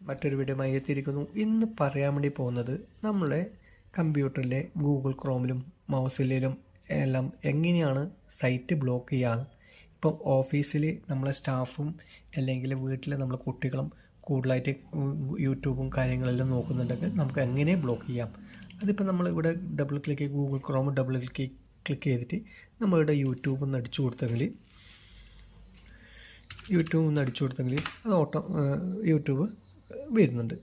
മറ്റൊരു വീഡിയോയുമായി എത്തിയിരിക്കുന്നു. ഇന്ന് പറയാൻ വേണ്ടി പോകുന്നത് നമ്മളെ കമ്പ്യൂട്ടറിലെ ഗൂഗിൾ ക്രോമിലും മൗസിലും എല്ലാം എങ്ങനെയാണ് സൈറ്റ് ബ്ലോക്ക് ചെയ്യാന്ന്. ഇപ്പം ഓഫീസിൽ നമ്മളെ സ്റ്റാഫും അല്ലെങ്കിൽ വീട്ടിൽ നമ്മളെ കുട്ടികളും കൂടുതലായിട്ട് യൂട്യൂബും കാര്യങ്ങളെല്ലാം നോക്കുന്നുണ്ടെങ്കിൽ നമുക്ക് എങ്ങനെ ബ്ലോക്ക് ചെയ്യാം. അതിപ്പോൾ നമ്മളിവിടെ double click Google Chrome double click ചെയ്തിട്ട് നമ്മളിവിടെ യൂട്യൂബ് ഒന്ന് അടിച്ചു കൊടുത്തെങ്കിൽ അത് യൂട്യൂബ് വരുന്നുണ്ട്.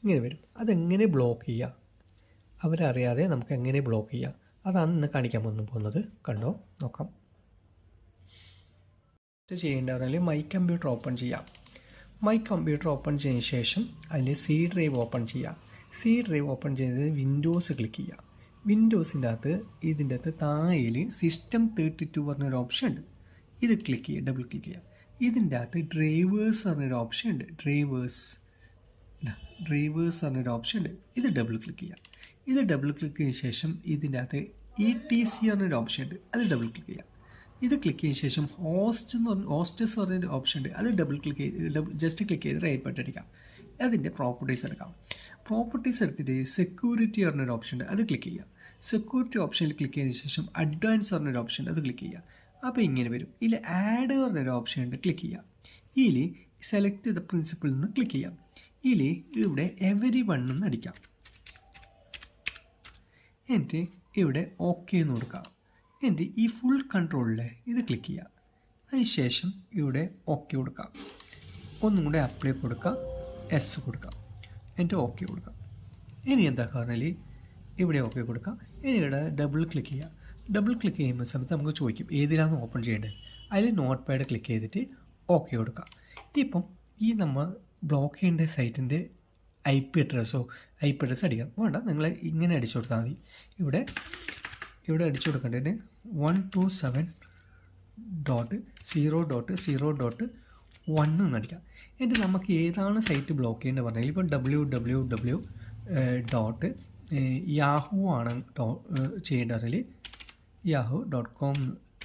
ഇങ്ങനെ വരും. അതെങ്ങനെ ബ്ലോക്ക് ചെയ്യുക, അവരറിയാതെ നമുക്ക് എങ്ങനെ ബ്ലോക്ക് ചെയ്യാം, അതാണ് ഇന്ന് കാണിക്കാൻ പോകുന്നത്. കണ്ടോ, നോക്കാം. ചെയ്യേണ്ട പറഞ്ഞാൽ മൈ കമ്പ്യൂട്ടർ ഓപ്പൺ ചെയ്യാം. മൈ കമ്പ്യൂട്ടർ ഓപ്പൺ ചെയ്തതിന് ശേഷം അതിൽ സി ഡ്രൈവ് ഓപ്പൺ ചെയ്യാം. സി ഡ്രൈവ് ഓപ്പൺ ചെയ്തത് വിൻഡോസ് ക്ലിക്ക് ചെയ്യുക. വിൻഡോസിൻ്റെ അകത്ത് ഇതിൻ്റെ അകത്ത് താഴെയിൽ സിസ്റ്റം 32 പറഞ്ഞൊരു ഓപ്ഷൻ ഉണ്ട്. ഇത് ക്ലിക്ക് ചെയ്യുക, ഡബിൾ ക്ലിക്ക് ചെയ്യുക. ഇതിൻ്റെ അകത്ത് ഡ്രൈവേഴ്സ് പറഞ്ഞൊരു ഓപ്ഷൻ ഉണ്ട്. ഡ്രൈവേഴ്സ് പറഞ്ഞൊരു ഓപ്ഷൻ ഉണ്ട്. ഇത് ഡബിൾ ക്ലിക്ക് ചെയ്യുക. ഇത് ഡബിൾ ക്ലിക്ക് ചെയ്ത ശേഷം ഇതിൻ്റെ അകത്ത് ETC പറഞ്ഞൊരു ഓപ്ഷൻ ഉണ്ട്. അത് ഡബിൾ ക്ലിക്ക് ചെയ്യുക. ഇത് ക്ലിക്ക് ചെയ്ത ശേഷം ഹോസ്റ്റസ് പറഞ്ഞൊരു ഓപ്ഷൻ ഉണ്ട്. അത് ജസ്റ്റ് ക്ലിക്ക് ചെയ്ത് റൈറ്റ് ബട്ടൺ അടിക്കാം. അതിൻ്റെ പ്രോപ്പർട്ടീസ് എടുക്കാം. പ്രോപ്പർട്ടീസ് എടുത്തിട്ട് സെക്യൂരിറ്റി പറഞ്ഞൊരു ഓപ്ഷൻ ഉണ്ട്. അത് ക്ലിക്ക് ചെയ്യുക. സെക്യൂരിറ്റി ഓപ്ഷനിൽ ക്ലിക്ക് ചെയ്തതിന് ശേഷം അഡ്വാൻസ് പറഞ്ഞൊരു ഓപ്ഷൻ ഉണ്ട്. അത് ക്ലിക്ക് ചെയ്യുക. അപ്പോൾ ഇങ്ങനെ വരും. ഇതിൽ ആഡ് പറഞ്ഞൊരു ഓപ്ഷൻ ഉണ്ട്. ക്ലിക്ക് ചെയ്യുക. ഇതിൽ സെലക്ട് ചെയ്ത പ്രിൻസിപ്പിൾ നിന്ന് ക്ലിക്ക് ചെയ്യാം. ഇതിൽ ഇവിടെ എവരി വൺ എന്ന് അടിക്കാം. എന്നിട്ട് ഇവിടെ ഓക്കെ എന്ന് കൊടുക്കാം. എന്നിട്ട് ഈ ഫുൾ കൺട്രോളിലെ ഇത് ക്ലിക്ക് ചെയ്യുക. അതിനുശേഷം ഇവിടെ ഓക്കെ കൊടുക്കാം. ഒന്നും കൂടെ അപ്ലൈ കൊടുക്കുക, എസ് കൊടുക്കാം. എന്നിട്ട് ഓക്കെ കൊടുക്കാം. ഇനി എന്താ പറഞ്ഞാൽ ഇവിടെ ഓക്കെ കൊടുക്കാം. ഇനി ഇവിടെ ഡബിൾ ക്ലിക്ക് ചെയ്യുക. ഡബിൾ ക്ലിക്ക് ചെയ്യുന്ന സമയത്ത് നമുക്ക് ചോദിക്കും ഏതിലാണ് ഓപ്പൺ ചെയ്യേണ്ടത്. അതിൽ നോട്ട് പാഡ് ക്ലിക്ക് ചെയ്തിട്ട് ഓക്കെ കൊടുക്കാം. ഇപ്പം ഈ നമ്മൾ ബ്ലോക്ക് ചെയ്യേണ്ട സൈറ്റിൻ്റെ IP അഡ്രസ്സ് അടിക്കണം വേണ്ട, നിങ്ങൾ ഇങ്ങനെ അടിച്ചു കൊടുത്താൽ മതി. ഇവിടെ അടിച്ചു കൊടുക്കേണ്ടതിന് 127.0.0.1 എന്ന് അടിക്കാം. എന്നിട്ട് നമുക്ക് ഏതാണ് സൈറ്റ് ബ്ലോക്ക് ചെയ്യേണ്ടത് പറഞ്ഞാൽ ഇപ്പോൾ www.yahoo ആണ് ചെയ്യേണ്ടതിൽ yahoo.com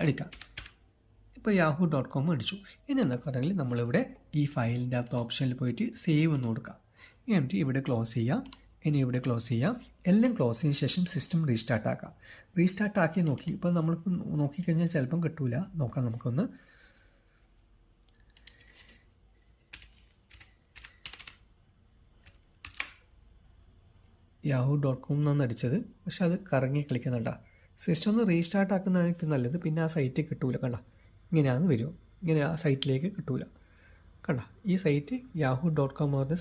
അടിക്കാം. ഇപ്പോൾ yahoo.com അടിച്ചു. ഇനി എന്താ പറഞ്ഞാൽ നമ്മളിവിടെ ഈ ഫയലിൻ്റെ അകത്ത് ഓപ്ഷനിൽ പോയിട്ട് സേവ് എന്ന് കൊടുക്കാം. എന്നിട്ട് ഇവിടെ ക്ലോസ് ചെയ്യാം. ഇനി ഇവിടെ ക്ലോസ് ചെയ്യാം. എല്ലാം ക്ലോസ് ചെയ്തതിന് ശേഷം സിസ്റ്റം റീസ്റ്റാർട്ട് ആക്കാം. റീസ്റ്റാർട്ട് ആക്കി നോക്കി. ഇപ്പോൾ നമ്മൾക്ക് നോക്കിക്കഴിഞ്ഞാൽ ചിലപ്പം കിട്ടൂല. നോക്കാം നമുക്കൊന്ന്. yahoo.com എന്നാണ് അടിച്ചത്. പക്ഷെ അത് കറങ്ങി കളിക്കുന്നുണ്ട. സിസ്റ്റം ഒന്ന് റീസ്റ്റാർട്ട് ആക്കുന്നതായിരിക്കും നല്ലത്. പിന്നെ ആ സൈറ്റ് കിട്ടൂല. കണ്ട, ഇങ്ങനെയാണ് വരുമോ, ഇങ്ങനെ ആ സൈറ്റിലേക്ക് കിട്ടൂല. കണ്ട, ഈ സൈറ്റ് yahoo.com പറഞ്ഞ